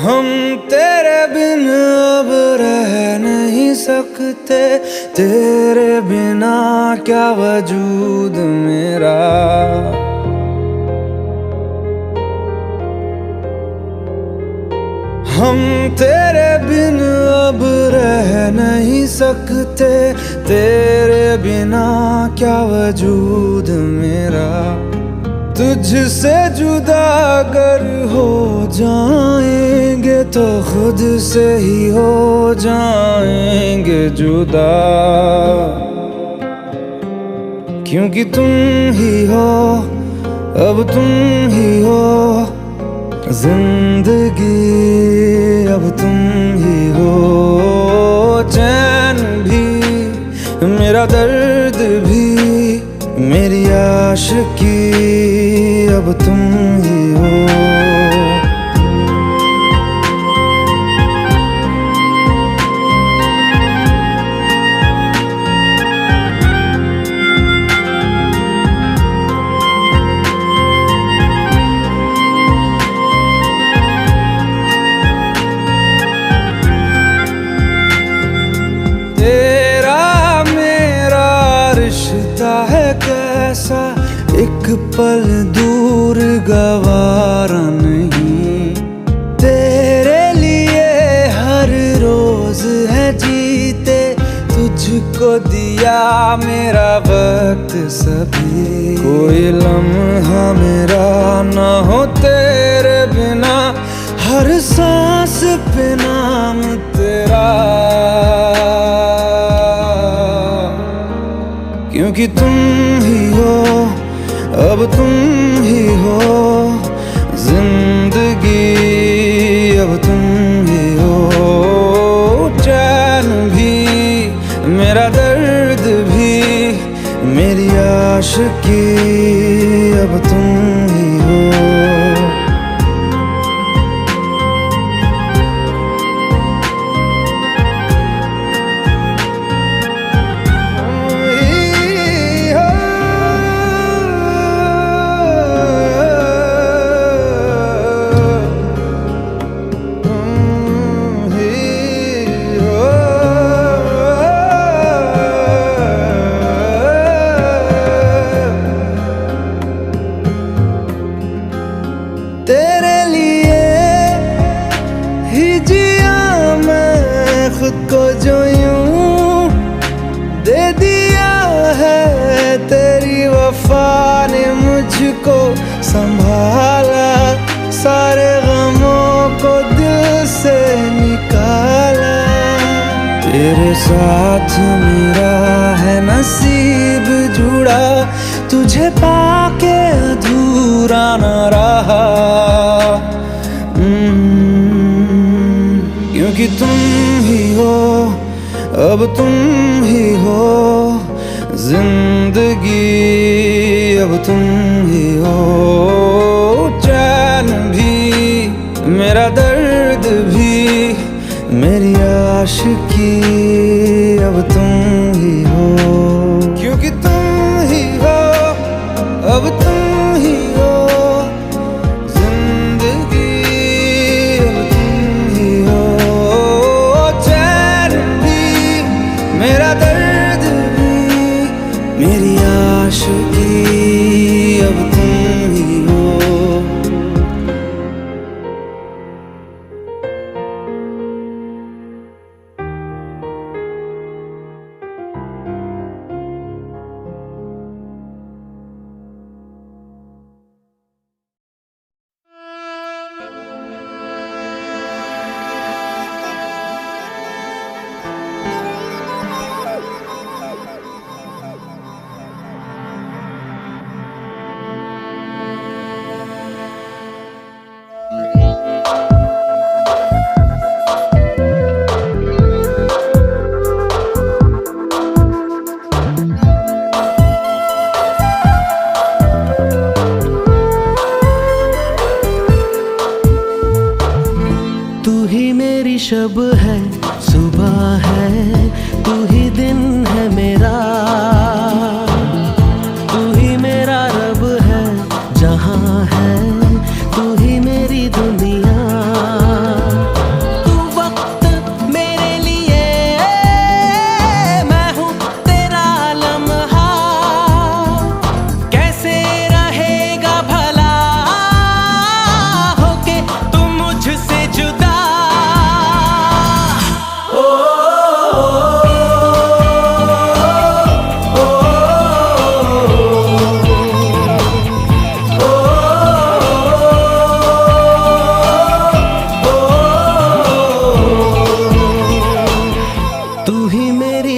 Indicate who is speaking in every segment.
Speaker 1: हम तेरे बिन अब रह नहीं सकते, तेरे बिना क्या वजूद मेरा। हम तेरे बिन अब रह नहीं सकते, तेरे बिना क्या वजूद मेरा। तुझसे जुदा अगर हो जाएंगे तो खुद से ही हो जाएंगे जुदा, क्योंकि तुम ही हो, अब तुम ही हो जिंदगी, अब तुम ही हो। चैन भी मेरा दर्द भी मेरी आशिकी, अब तुम ही हो। तेरा मेरा रिश्ता है कैसा, एक पल दूर गवारा नहीं। तेरे लिए हर रोज है जीते, तुझको दिया मेरा वक्त सभी। कोई लम्हा मेरा ना हो तेरे बिना, हर सांस पे नाम तेरा, क्योंकि तुम ही हो, अब तुम ही हो जिंदगी, अब तुम ही हो। चैन भी मेरा दर्द भी मेरी आशिकी, अब तुम ही हो। तेरे लिए ही जिया मैं खुद को, जो यूं दे दिया है तेरी वफा ने मुझको संभाला। सारे गमों को दिल से निकाला, तेरे साथ मेरा है नसीब जुड़ा, तुझे पाके अधूरा न रहा। क्योंकि तुम ही हो, अब तुम ही हो जिंदगी, अब तुम ही हो। चैन भी मेरा दर्द भी मेरी आशिकी, अब तुम ही हो। क्योंकि तुम ही हो, अब तुम ही हो जिंदगी, अब तुम ही हो। चैन भी मेरा दर्द भी मेरी आशिकी, अब तुम ही हो।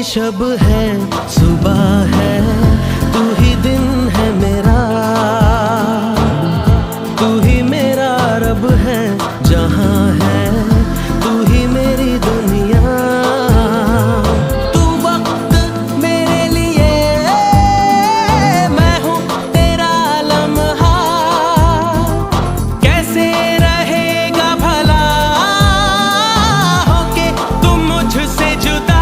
Speaker 2: शब है सुबह है, तू ही दिन है मेरा, तू ही मेरा रब है जहां है, तू ही मेरी दुनिया। तू वक्त मेरे लिए, मैं हूँ तेरा लम्हा, कैसे रहेगा भला होके तुम मुझसे जुदा।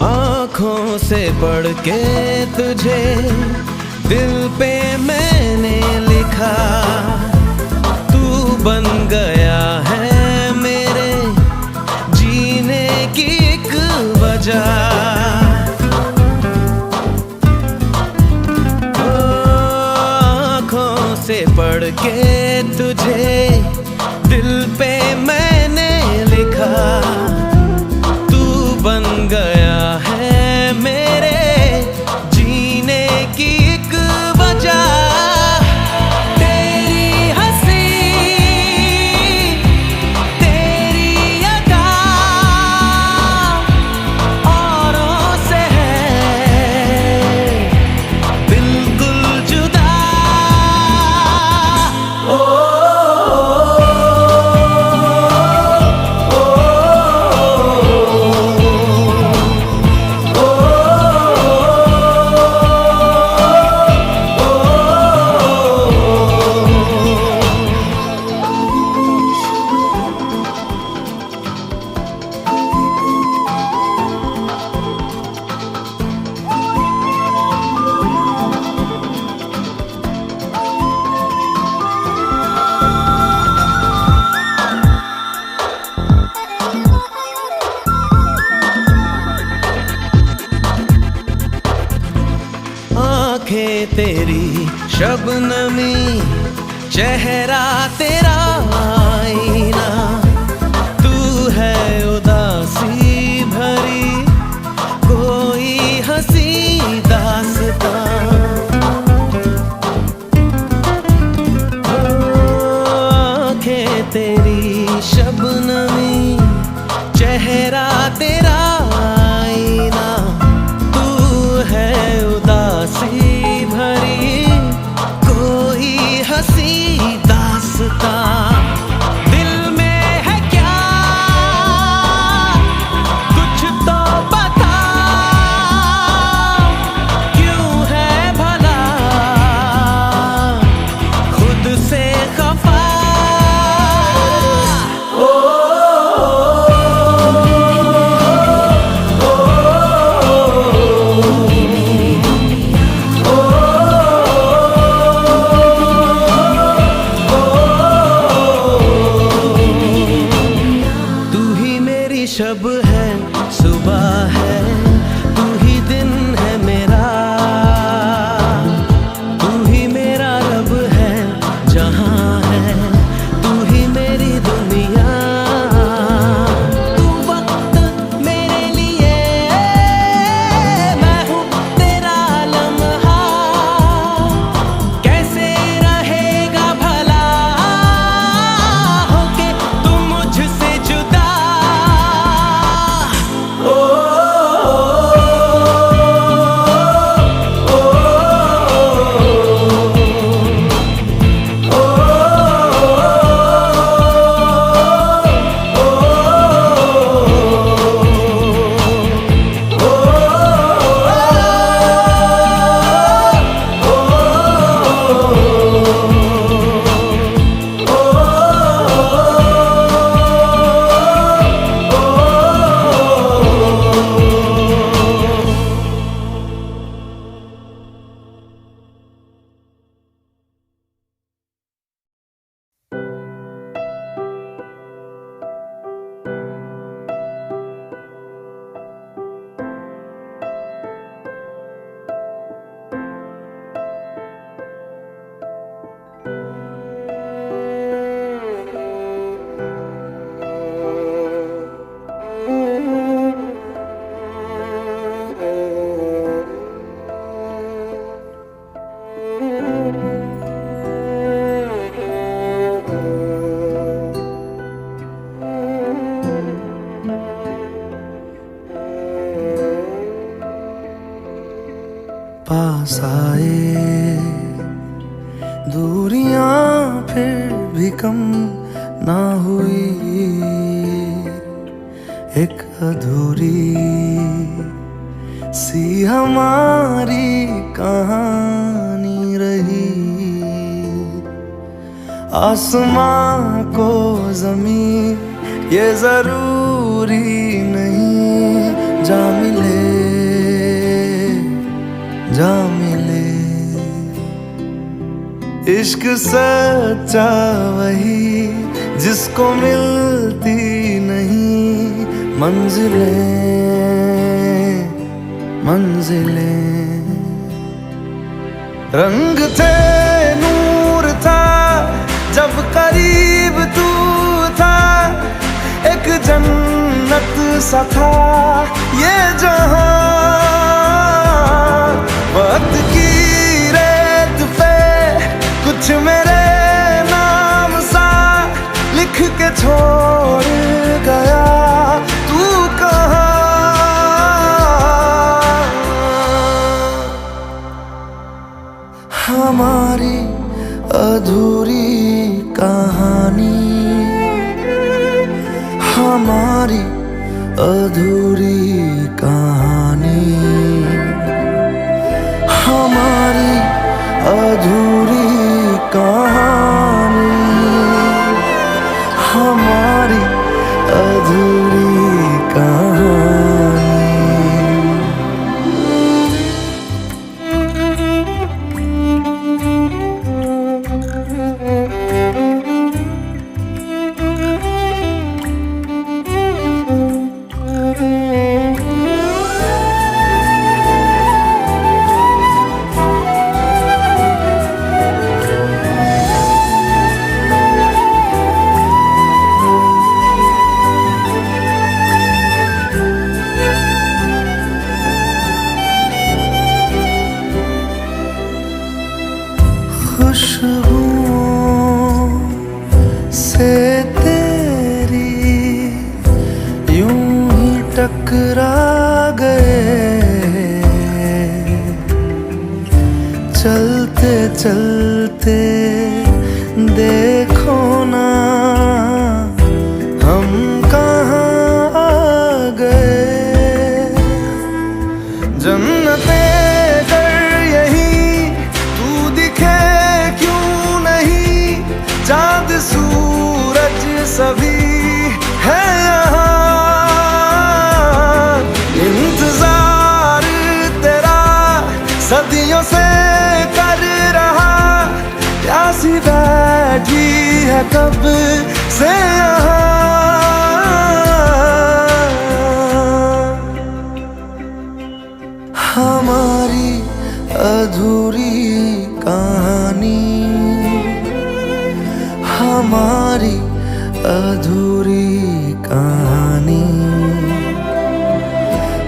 Speaker 2: आँखों से पढ़ के तुझे दिल पे मैंने लिखा, तू बन गया है मेरे जीने की एक वजह। आँखों से पढ़ के तुझे दिल पे मैंने लिखा, तू बन गया है मेरे जीने की एक वजह। तेरी हंसी तेरी अदा औरों से है बिल्कुल जुदा। आँखें तेरी शबनमी, चेहरा तेरा आईना, तू है उदासी भरी कोई हंसी दास्तां। आँखें तेरी शबनमी, चेहरा तेरा आईना, तू है उदासी भरी कोई हंसी दास्तां। दिल पास आए, दूरियां फिर भी कम ना हुई, एक अधूरी सी हमारी कहानी रही। आसमां को ज़मीं ये जरूरी नहीं, जा मिले जा मिले। इश्क सच्चा वही जिसको मिलती नहीं मंजिलें मंजिलें। रंग थे नूर था जब करीब तू था, एक जन्नत सा था ये जहां। वक्त की रेत पे कुछ मेरे नाम सा लिख के छोड़ गया, तू कहाँ? हमारी अधूरी कहानी, हमारी अधूरी कहानी, हमारी अधूरी कहानी, हमारी अधूरी कहानी। खुशबुओं से तेरी यूं ही टकरा गए, चलते चलते देखो ना हम कहाँ आ गए। जन्नते कर यही तू दिखे क्यों नहीं, चाँद सूरज सभी है यहाँ। इंतजार तेरा सदियों से कर रहा, प्यासी बैठी है कब से यहाँ। हमारी अधूरी कहानी, हमारी अधूरी कहानी,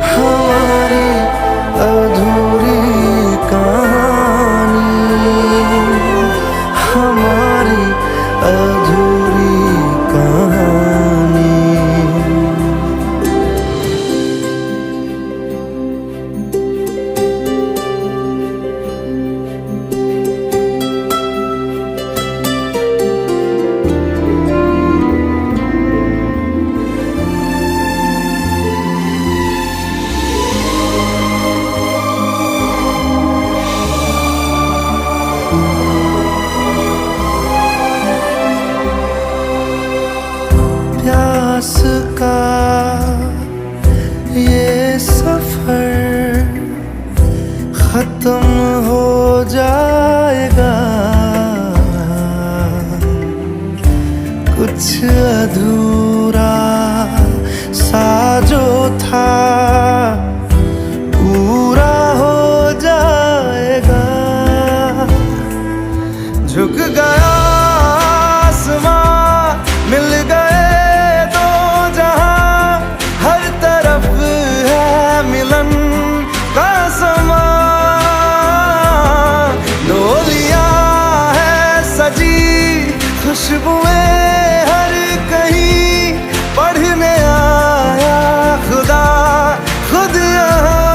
Speaker 2: हमारी अधूरी कहानी, हमारी अधूरी कहानी। प्यास का ये सफर खत्म हो जाएगा, कुछ अधूरा सा जो था पूरा हो जाएगा। झुक गया आसमां, मिल गए दो जहां, हर तरफ है मिलन का समा। डोलियां है सजी, खुशबुएं हर कहीं, पढ़ने आया खुदा खुद यहाँ।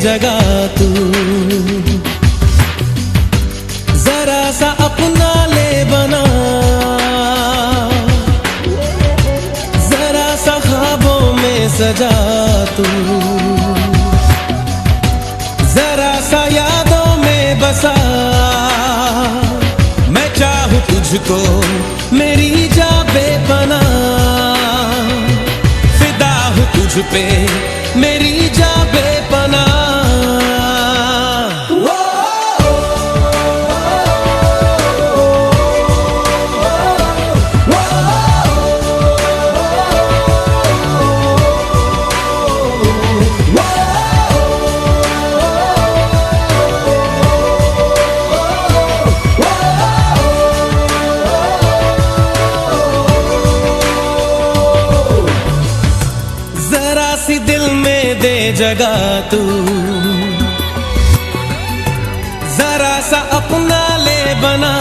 Speaker 2: जगह तू, जरा सा अपना ले बना, जरा सा ख्वाबों में सजा तू, जरा सा यादों में बसा। मैं चाहूं तुझको मेरी जा बेपनाह, फिदा हूं तुझ पे मेरी जा बेपनाह। जरा सी दिल में दे जगह तू, जरा सा अपना ले बना,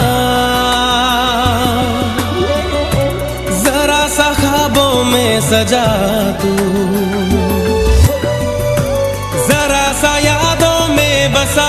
Speaker 2: जरा सा ख्वाबों में सजा तू, जरा सा यादों में बसा।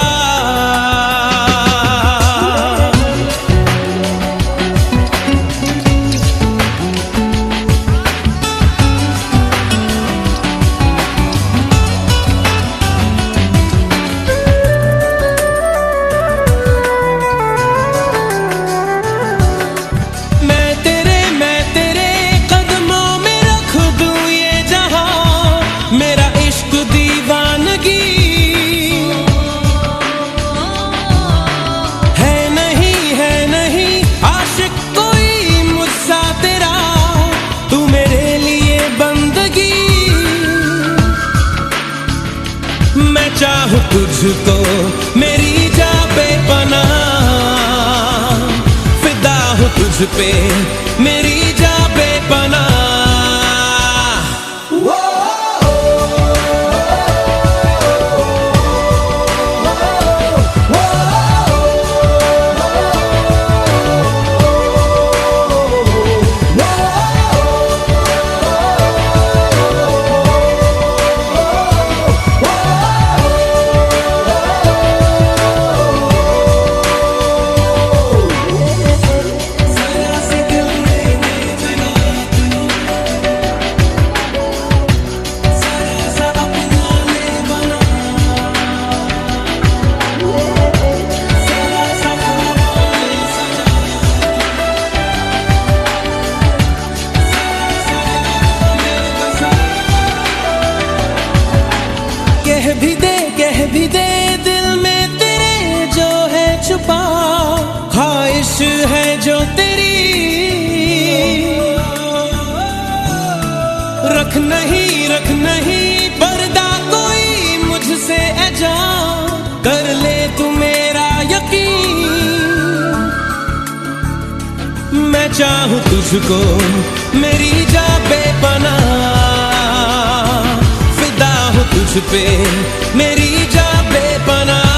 Speaker 2: मैं चाहूं तुझको मेरी जा बेपनाह, फिदा हूं तुझ पे मेरी जा बेपनाह। कह भी दे दिल में तेरे जो है छुपा, ख्वाहिश है जो तेरी, रख नहीं पर्दा कोई मुझसे ऐजा, कर ले तू मेरा यकीन। मैं चाहूं तुझको मेरी जा बेपनाह, तुझ पे मेरी जा बेपनाह।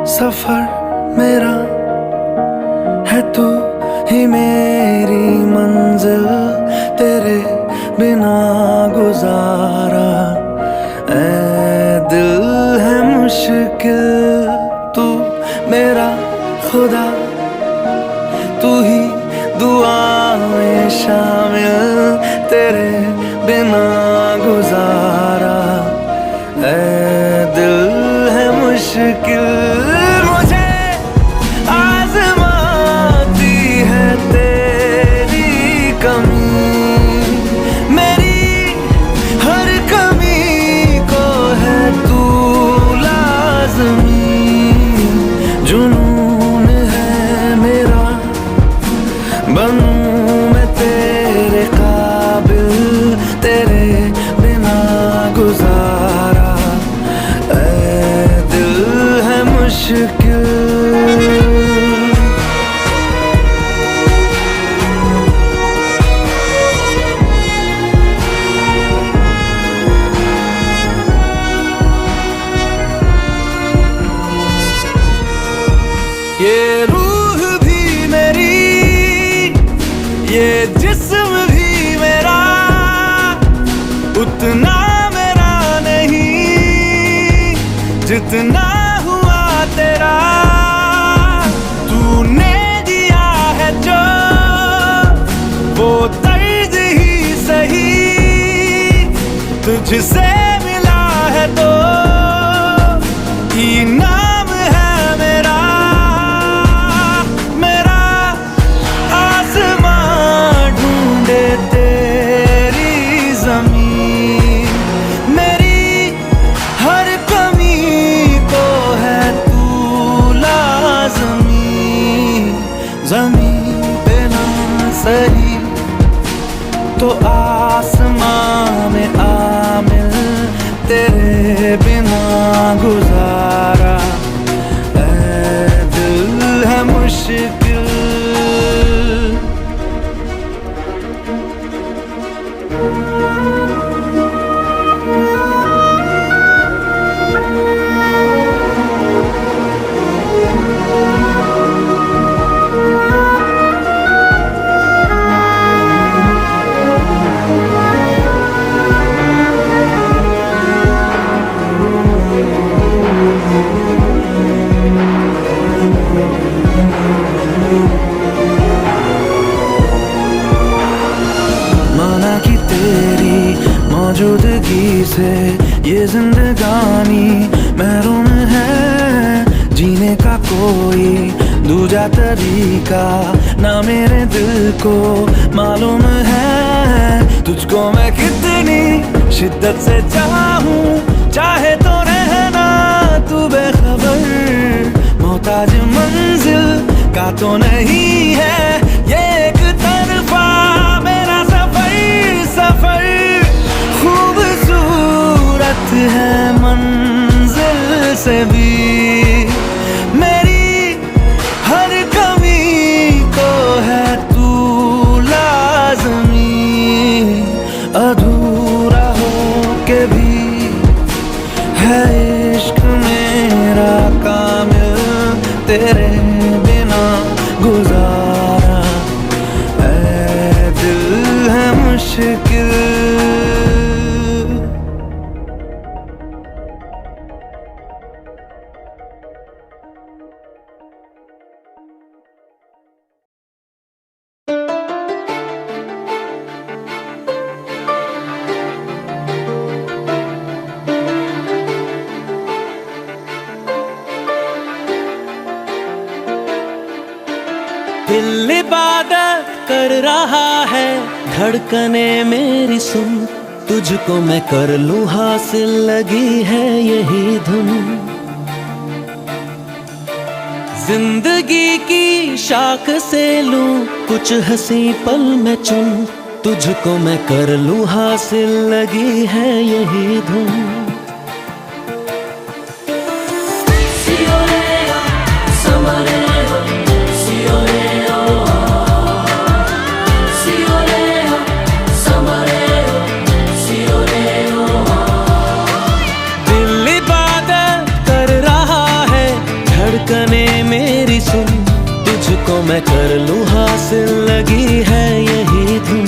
Speaker 3: सफर मेरा है, तू ही मेरी मंजिल, तेरे बिना गुजर गुजारा। ऐ दिल है मुश्किल, तू मेरा खुदा, तू ही दुआ में शामिल, तेरे बिना गुजारा। ऐ दिल है मुश्किल, मुझे आजमाती है तेरी कमी, मेरी हर कमी को है तू लाज़मी। जुनून है मेरा, बनूं मैं तेरे काबिल, तेरे बिना गुजारा। ऐ दिल है मुश्किल। ये रूह भी मेरी, ये जिस्म भी मेरा, उतना मेरा नहीं जितना हुआ तेरा। तूने दिया है जो वो तर्ज ही सही, तुझसे मिला है तो इनाम है मेरा। मेरा आसमां ढूंढे तेरी ज़मीन, मेरी हर कमी को है तू लाज़मी। ज़मीन पे ना सही तो आसमां में आमिल, तेरे बिना गुजारा। ऐ दिल है मुश्किल। माना कि तेरी मौजूदगी से ये जिंदगानी महरूम है, जीने का कोई दूजा तरीका ना मेरे दिल को मालूम है। तुझको मैं कितनी शिद्दत से चाहूं, चाहे तो रहना तू बेखबर। मोहताज मंजिल का तो नहीं है ये एक तरफा मेरा सफर। सफर खूबसूरत है मंजिल से भी, मेरी हर कमी को है तू लाज़मी। अधूरा हो के भी है इश्क मेरा कामिल, तेरे बिना गुजारा। ऐ दिल है मुश्किल।
Speaker 2: दिल इबादत कर रहा है, धड़कने मेरी सुन, तुझको मैं कर लूं हासिल, लगी है यही धुन। जिंदगी की शाख से लूं कुछ हंसी पल में चुन, तुझको मैं कर लूं हासिल, लगी है यही धुन। मेरी सुन, तुझको मैं कर लूं हासिल, लगी है यही धुन।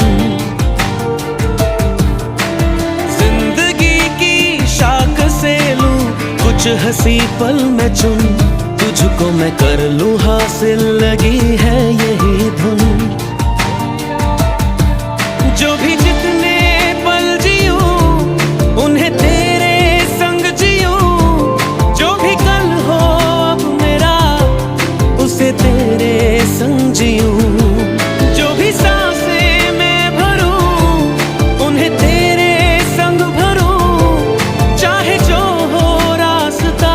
Speaker 2: कुछ हंसी पल में चुन, तुझको मैं कर लूं हासिल, लगी है यही धुन। जो भी जितने पल जियूं उन्हें तेरे संग जियूं, जो भी कल हो अब मेरा उसे तेरे संग जियूं। जो भी सांसें मैं भरूं उन्हें तेरे संग भरूं, चाहे जो हो रास्ता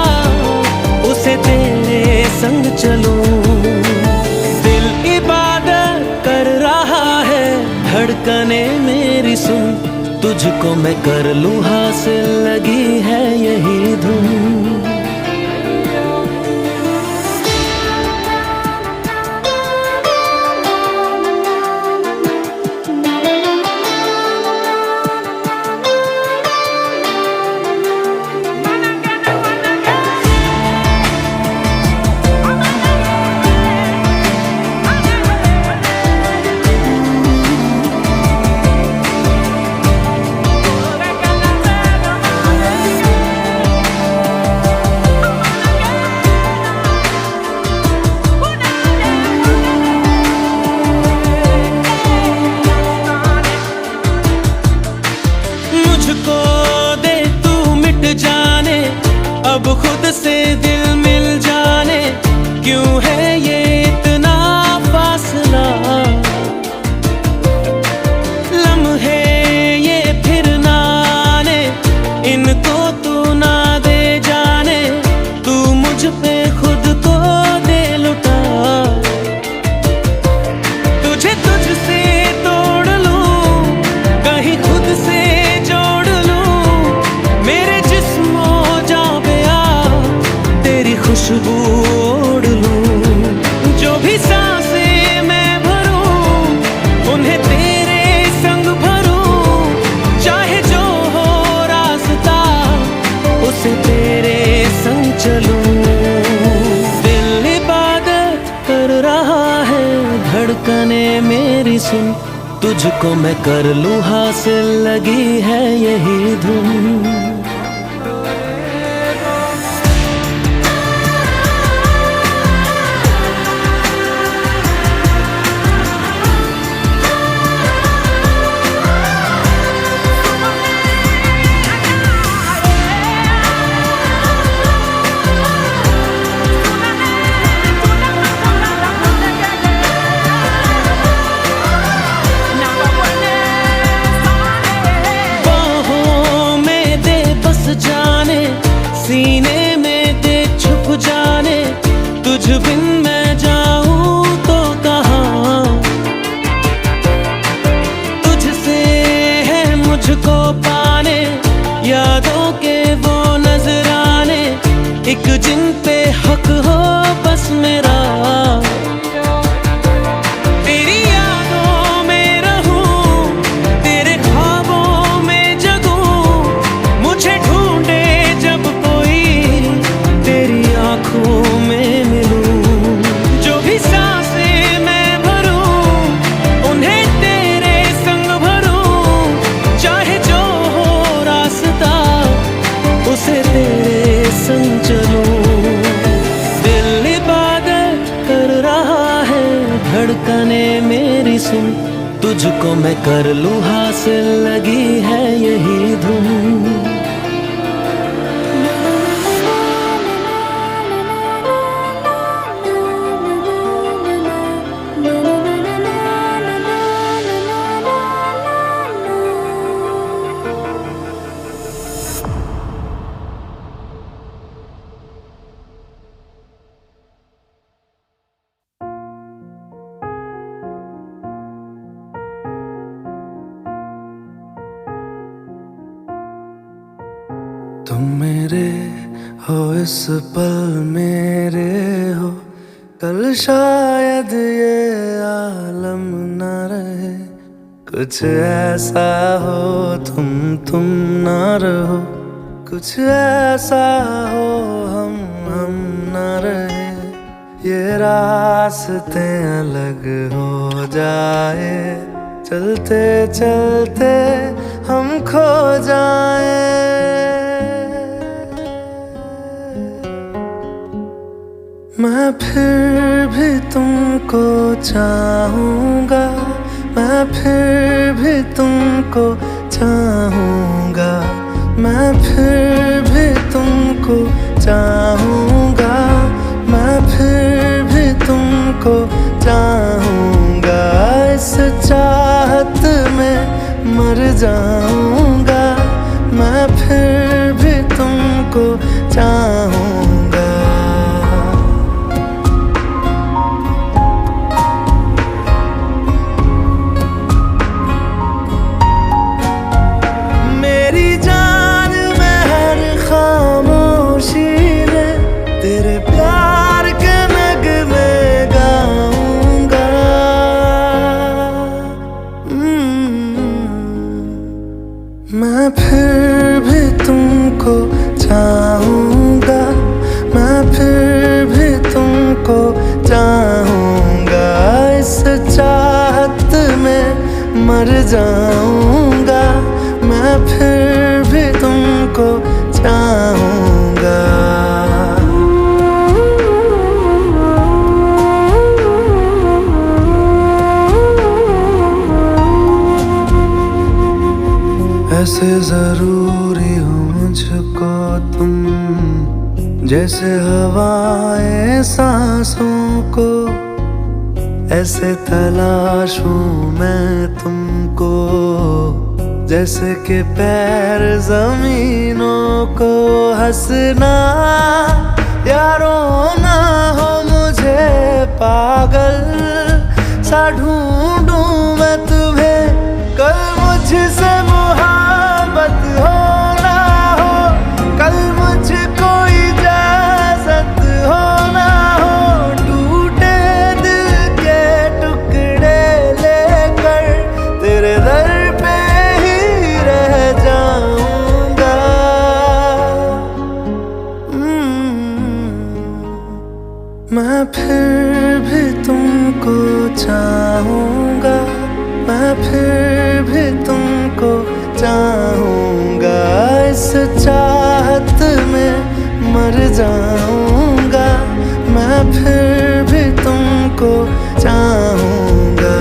Speaker 2: उसे तेरे संग चलूं। दिल इबादत कर रहा है, धड़कने मेरी सुन, तुझको मैं कर लूं हासिल, लगी है यही धुन। मुझको दे तू मिट जाने, अब खुद से दिल मिल जाने, क्यों है ये इतना फासला। लम्हे ये फिर ना आने, इनको तू ना दे जाने, तू मुझ पे खुद को दे लुटा। तुझे तुझसे तोड़ लूं, कहीं खुद से जोड़ लूं, मेरे जिस्मो जा पे आ तेरी खुशबू ओढ़ लूं। जो भी सांसें मैं भरूं उन्हें तेरे संग भरूं, चाहे जो हो रास्ता उसे तेरे संग चलूं। दिल इबादत कर रहा है, धड़कने मेरी सुन, तुझको मैं कर लूं हासिल, लगी है यही धुन। जाने सीने में दे छुप जाने, तुझ बिन मैं जाऊं तो कहाँ। तुझसे है मुझको पाने, यादों के वो नजराने, एक जिन पे हक हो बस मेरा। तेरी यादों में रहूं, तेरे ख्वाबों में जगूं, मुझे ढूंढे जब कोई तेरी आंखों में मिलूं। जो भी सांसें मैं भरूं उन्हें तेरे संग भरूं, चाहे जो हो रास्ता उसे तेरे संग चलूं। दिल इबादत कर रहा है, धड़कने मेरी सुन, तुझको मैं कर लूं हासिल, लगी है यही धुन।
Speaker 3: तुम मेरे हो इस पल मेरे हो, कल शायद ये आलम न रहे। कुछ ऐसा हो तुम ना रहो, कुछ ऐसा हो हम ना रहे। ये रास्ते अलग हो जाए, चलते चलते हम खो जाए। मैं फिर भी तुमको चाहूँगा, मैं फिर भी तुमको चाहूँगा, मैं फिर भी तुमको चाहूँगा, मैं फिर भी तुमको चाहूँगा। इस चाहत में मर जाऊँगा, मैं फिर भी तुमको चाहूँगा। मेरी जान में हर खामोशी में तेरे प्यार के नगमे गाऊंगा। मैं फिर भी तुमको चाहूँगा, मैं फिर भी तुमको चाहूँगा। इस चाहत में मर जाऊँगा, मैं फिर भी तुमको चाहूँगा। ऐसे जरूरी हो मुझको तुम, जैसे हवाएं सांसों को, ऐसे तलाशूं मैं तुमको, जैसे कि पैर जमीनों को। हंसना या रोना हो मुझे पागल सा ढूंढूं मैं तुम्हें, कल मुझसे मोहब्बत हो ना हो, कल मुझको इजाजत हो ना हो। टूटे दिल के टुकड़े लेकर तेरे दर पे ही रह जाऊंगा। मैं फिर भी तुमको चाहूँगा, मैं फिर भी तुमको चाहूँगा। इस चाहत में मर जाऊँगा, मैं फिर भी तुमको चाहूँगा।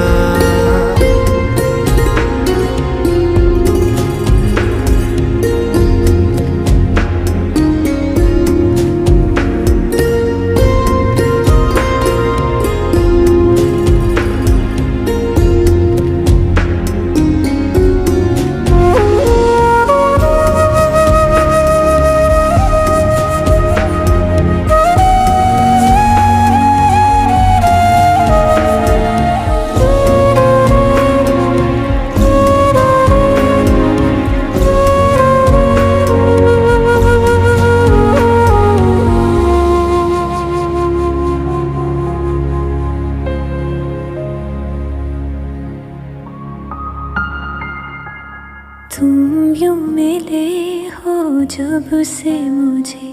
Speaker 4: तुम यूं मिले हो जब से मुझे,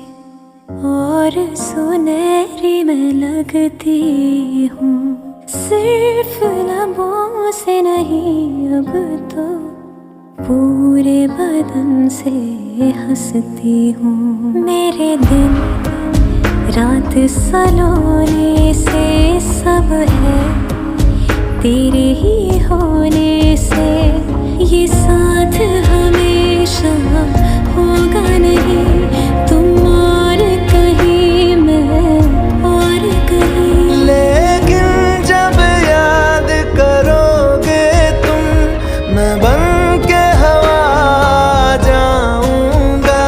Speaker 4: और सुनहरी मैं लगती हूँ। सिर्फ लबों से नहीं अब तो पूरे बदन से हंसती हूँ। मेरे दिन रात सलोने से सब है तेरे ही होने से। ये साथ हमेशा होगा नहीं, तुम और कहीं मैं और कहीं।
Speaker 3: लेकिन जब याद करोगे तुम, मैं बन के हवा जाऊंगा।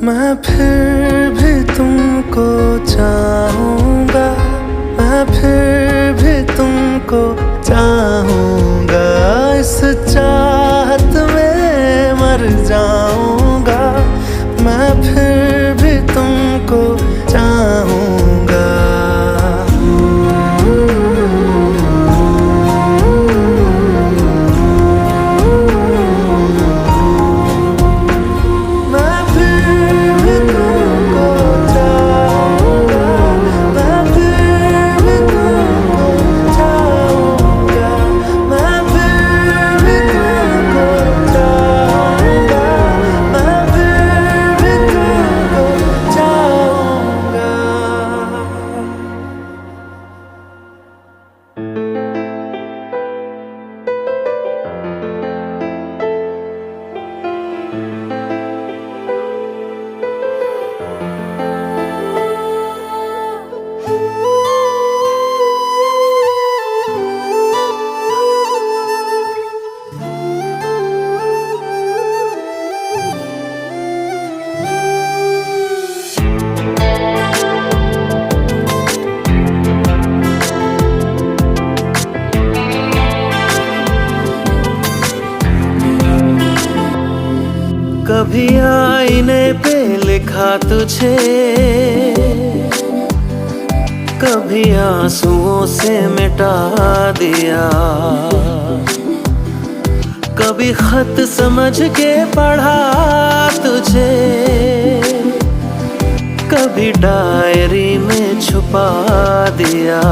Speaker 3: मैं फिर भी तुमको चाहूँगा, मैं फिर भी तुमको चाहूँगा। इस चाहत में मर जाऊँगा, मैं फिर भी तुमको चाहूँगा। मैं फिर भी तुमको चाहूँगा, मैं फिर भी तुमको चाहूँगा, मैं फिर भी तुमको
Speaker 2: आईने पे लिखा तुझे, कभी आंसुओं से मिटा दिया, कभी खत समझ के पढ़ा तुझे, कभी डायरी में छुपा दिया।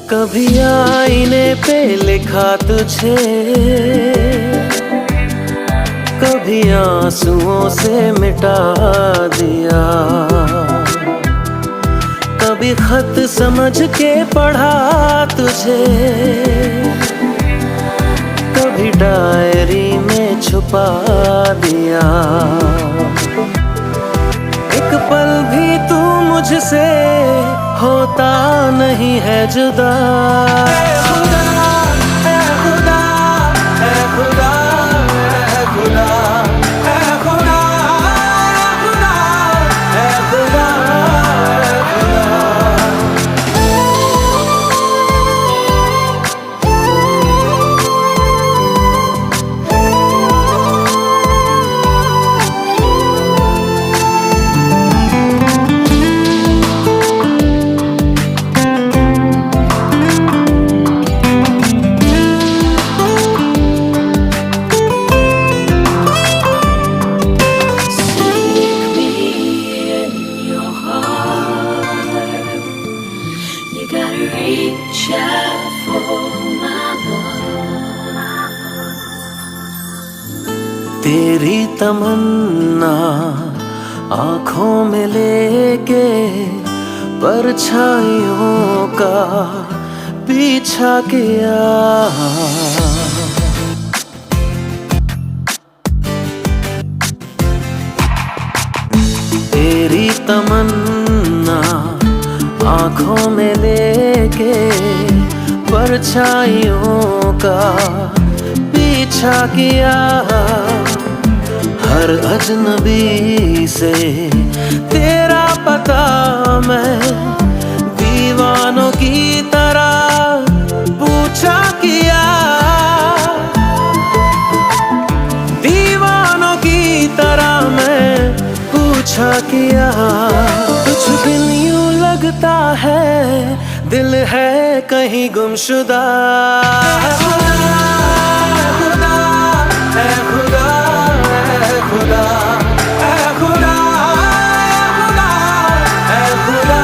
Speaker 2: कभी आईने पे लिखा तुझे, कभी आंसुओं से मिटा दिया, कभी खत समझ के पढ़ा तुझे, कभी डायरी में छुपा दिया। एक पल भी तू मुझसे होता नहीं है जुदा। ऐ खुदा, ऐ खुदा, ऐ खुदा, ऐ खुदा, ऐ खुदा, ऐ खुदा, ऐ खुदा। तेरी तमन्ना आँखों में लेके परछाइयों का पीछा किया। तेरी तमन्ना आँखों में लेके परछाइयों का पीछा किया। हर अजनबी से तेरा पता मैं दीवानों की तरह पूछा किया। दीवानों की तरह मैं पूछा किया। कुछ दिन यूं लगता है दिल है कहीं गुमशुदा। ऐ खुदा, ऐ खुदा, ऐ खुदा, ऐ खुदा, ऐ खुदा।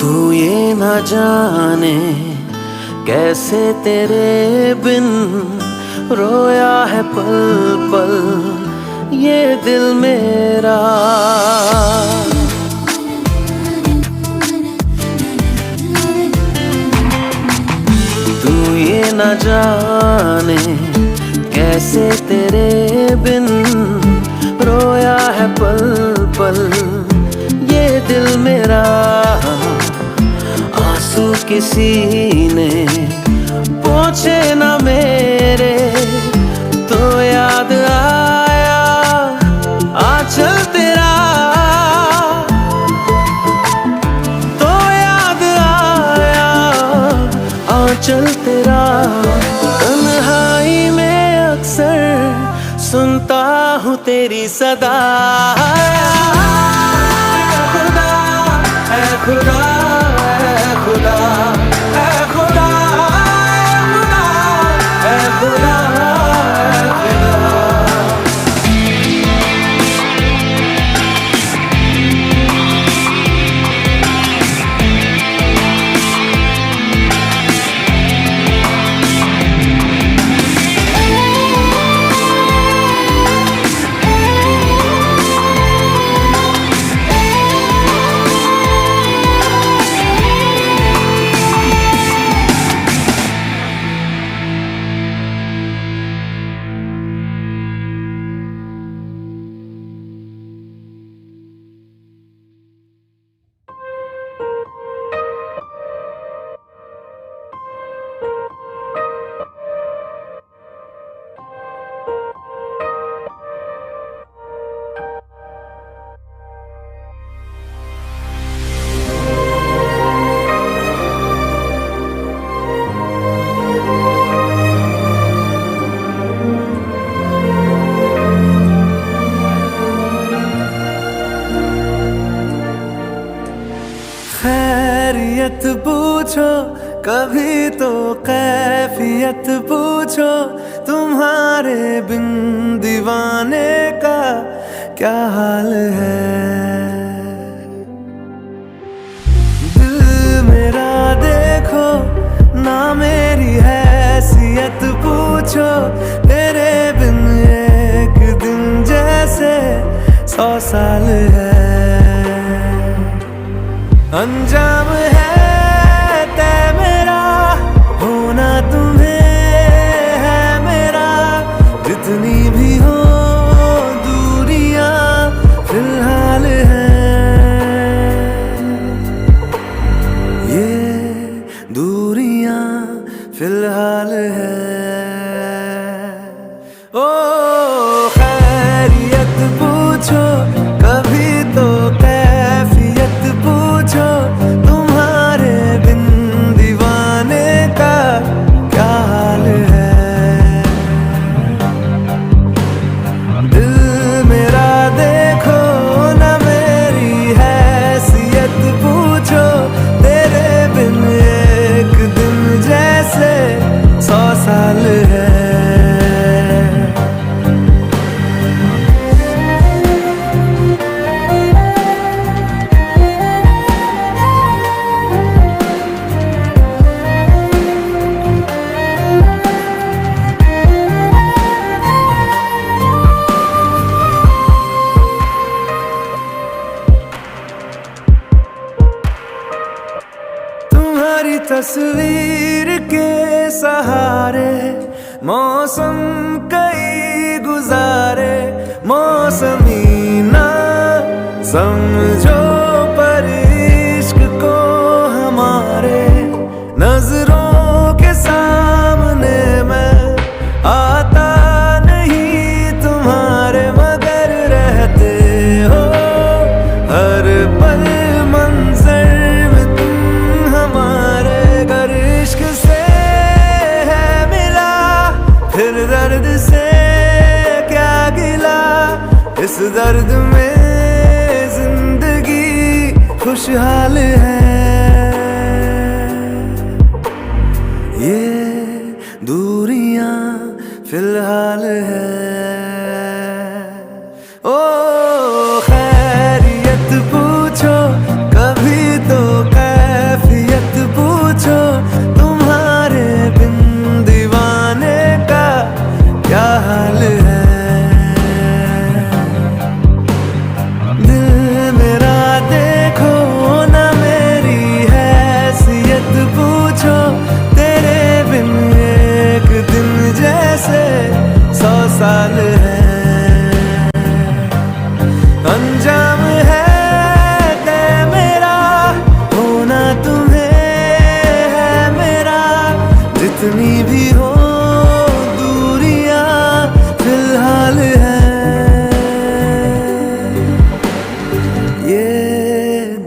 Speaker 2: तू ये न जाने कैसे तेरे बिन रोया है पल पल ये दिल मेरा। तू ये न जाने कैसे तेरे बिन रोया है पल पल ये दिल मेरा। आंसू किसी ने पोंछे न मेरे तो याद आया आंचल तेरा। तो याद आया आंचल तेरा। तन्हाई में अक्सर सुनता हूँ तेरी सदा। ऐ खुदा, ऐ खुदा, ऐ खुदा, ऐ खुदा, ऐ खुदा, ऐ खुदा।
Speaker 3: खैरियत पूछो कभी तो कैफियत पूछो, तुम्हारे बिन दीवाने का क्या हाल है। दिल मेरा देखो ना मेरी हैसियत पूछो, तेरे बिन एक दिन जैसे 100 साल है। अंजाम है तय मेरा, होना तुम्हें है मेरा, जितनी भी हो दूरियां फिलहाल हैं। ये दूरियां फिलहाल हैं। ओ खैरियत पूछो कभी तो कैफियत पूछो, तुम्हारे बिन दीवाने का क्या हाल है। दिल मेरा देखो ना मेरी हैसियत पूछो, तेरे बिन एक दिन जैसे 100 साल है। तुम्हारी तस्वीर के सहारे मौसम कई गुजारे, मौसमी ना समझो पर इश्क को हमारे, नजरों के सामने मैं आता नहीं तुम्हारे, मगर रहते हो हर पल मंजर में तुम हमारे। गर इश्क से है मिला फिर दर्द से क्या गिला, इस दर्द में जिंदगी खुशहाल है। ये दूरियां फिलहाल है। ओ खैरियत पूछो कभी तो कैफियत पूछो, तुम्हारे बिन दीवाने का क्या हाल है। दिल मेरा देखो ना मेरी हैसियत पूछो, तेरे बिन एक दिन जैसे 100 साल है। अंजाम है तय मेरा, होना तुम्हें है मेरा, जितनी भी हो दूरियां फिलहाल हैं। ये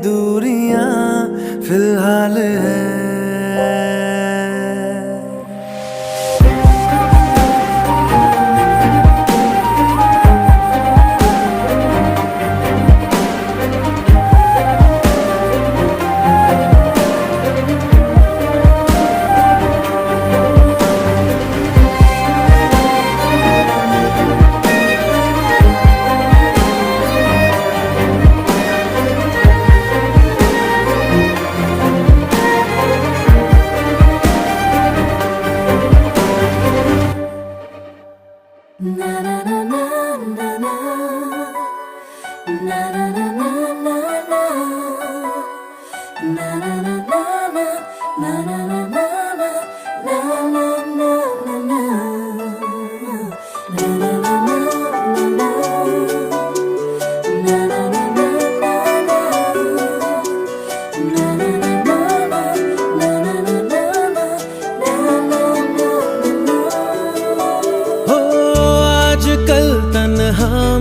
Speaker 3: दूरियां फिलहाल हैं।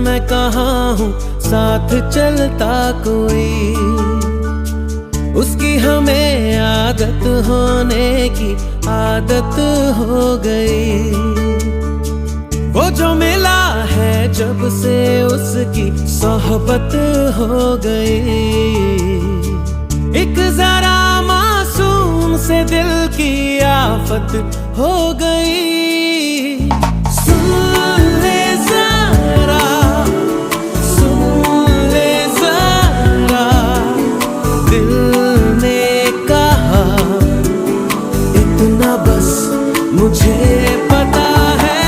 Speaker 2: मैं कहाँ हूँ साथ चलता कोई, उसकी हमें आदत होने की आदत हो गई। वो जो मिला है जब से उसकी सोहबत हो गई, एक की आफत हो गई। सुन ले जरा, सुन ले जरा, दिल ने कहा इतना बस मुझे पता है।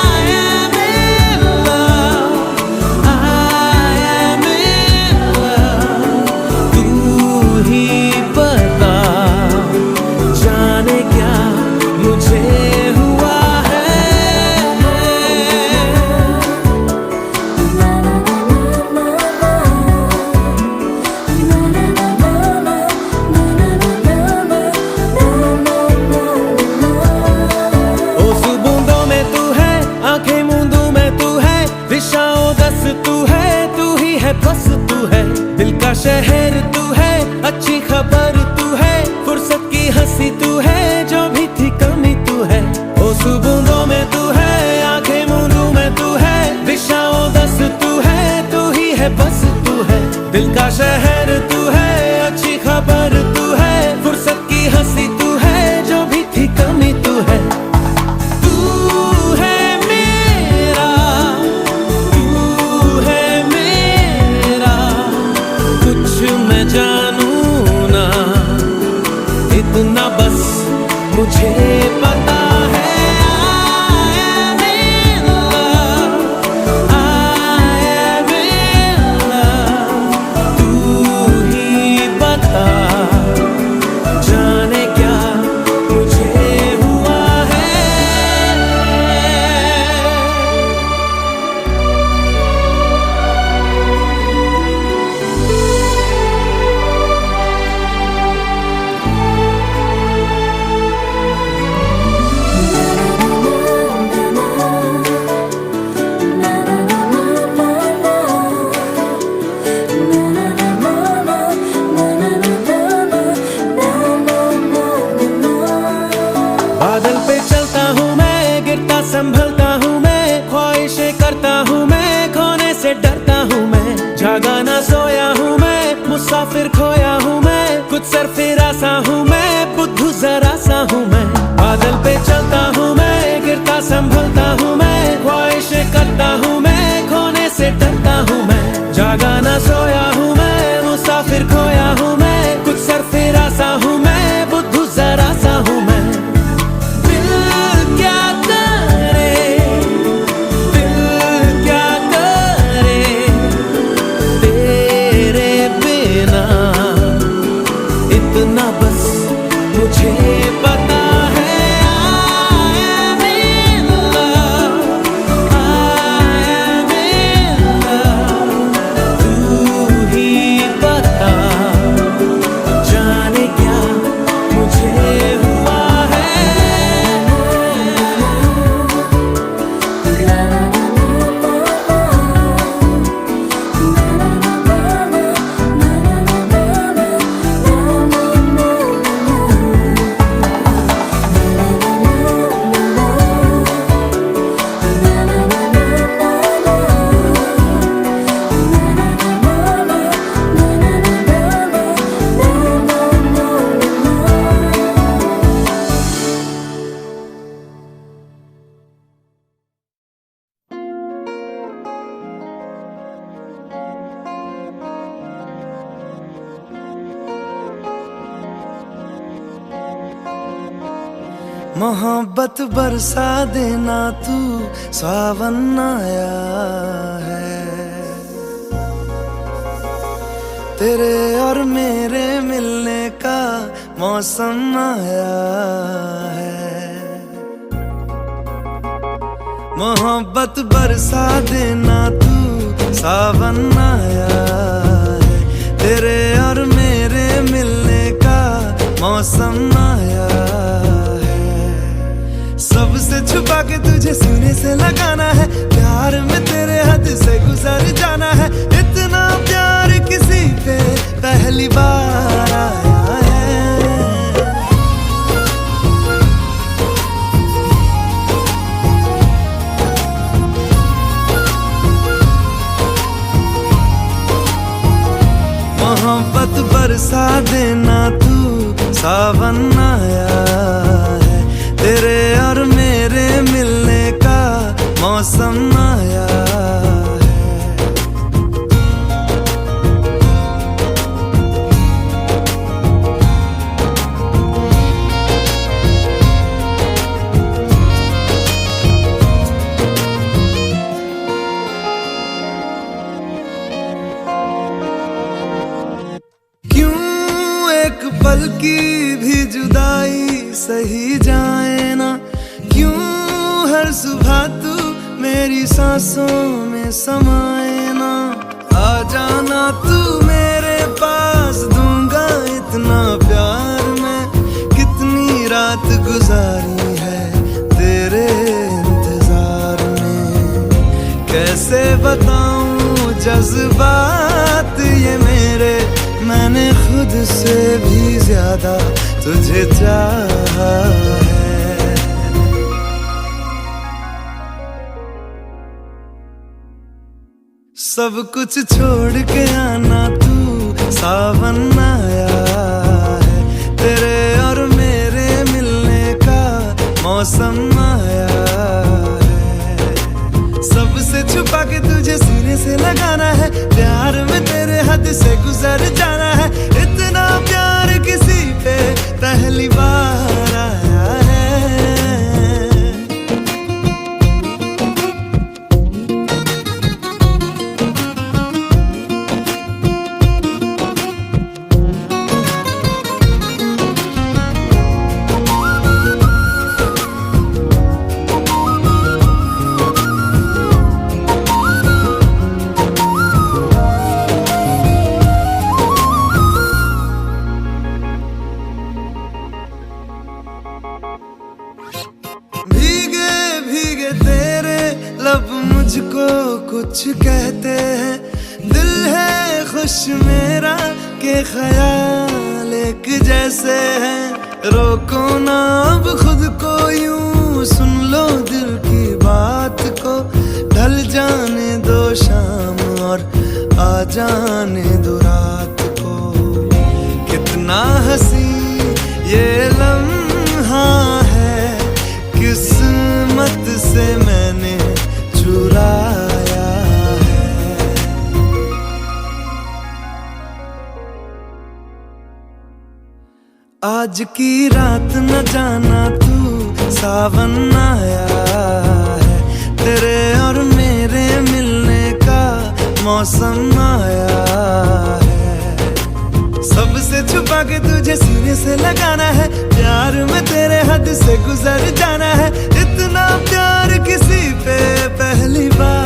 Speaker 2: I am in love, I am in love, तू ही बता जाने क्या मुझे हुआ है। ओस बूंदों में तू है, आंखें मूंदों में तू है, दिशाओं दस तू है, तू ही है बस तू है। दिल का शहर तू है, अच्छी खबर तू है, फुर्सत की हंसी तू है, जो भी थी कमी तू है। ओस बूंदों में तू है, आंखें मूंदों में तू है, दिशाओं दस तू है, तू ही है बस तू है। दिल का शहर तू है, अच्छी खबर तू है, फुर्सत की हंसी तू है, जो भी थी कमी तू है। तू है मेरा, तू है मेरा, कुछ मैं जानूं ना, इतना बस मुझे पता है। I am in love, I am in love, तू ही बता जाने क्या मुझे हुआ है। बादल पे चलता हूँ मैं, गिरता संभलता हूँ मैं, ख्वाहिशें करता हूँ मैं, खोने से डरता हूँ मैं। जागा ना सोया हूँ मैं, मुसाफिर खोया हूँ मैं, कुछ सरफिरा सा हूँ मैं, बुद्धू जरा सा हूँ मैं। बादल पे चलता हूँ मैं, गिरता संभलता हूँ मैं, ख्वाहिशें करता हूँ मैं, खोने से डरता हूँ मैं। जागा ना सोया हूँ मैं, मुसाफिर खोया हूँ मैं, कुछ सरफिरा सा हूँ मैं, बुद्धू जरा सा हूँ मैं। दिल क्या करे, दिल क्या करे, तेरे बिना इतना बस मुझे पता है। I am in love, I am in love, तू ही बता जाने क्या मुझे हुआ है।
Speaker 3: मोहब्बत बरसा देना तू, सावन आया है। तेरे और मेरे मिलने का मौसम आया है। मोहब्बत बरसा देना तू, सावन आया है। तेरे और मेरे मिलने का मौसम आया है। सबसे छुपा के तुझे सीने से लगाना है, प्यार में तेरे हद से गुजर जाना है। इतना प्यार किसी पे पहली बार आया है। मोहब्बत बरसा देना तू, सावन आया है, तेरे और मेरे मिलने का मौसम आया है। एक पल की भी जुदाई सही जाए ना, क्यों हर सुबह तू मेरी सांसों में समाए ना। आ जाना तू मेरे पास, दूंगा इतना प्यार मैं। कितनी रात गुजारी है तेरे इंतजार में, कैसे बताऊं जज्बात ये मेरे। मैंने खुद से भी ज्यादा तुझे चाहा है। सब कुछ छोड़ के आना तू, सावन आया है, तेरे और मेरे मिलने का मौसम आया है। सबसे छुपा के तुझे सीने से लगाना है, प्यार में तेरे हद से गुजर जाना है। इतना प्यार किसी पे पहली बार आया है। भीगे भीगे तेरे लब मुझको कुछ कहते हैं, दिल है खुश मेरा के ख्याल एक जैसे हैं। रोको ना अब खुद को यूं, सुन लो दिल की बात को। ढल जाने दो शाम और आ जाने दो रात को। कितना हंसी ये लम्हा है, किस्मत से मैंने चुराया है। आज की रात न जाना तू, सावन आया है, तेरे और मेरे मिलने का मौसम आया है। सबसे छुपा के तुझे सीने से लगाना है, प्यार में तेरे हद से गुजर जाना है। इतना प्यार किसी पे पहली बार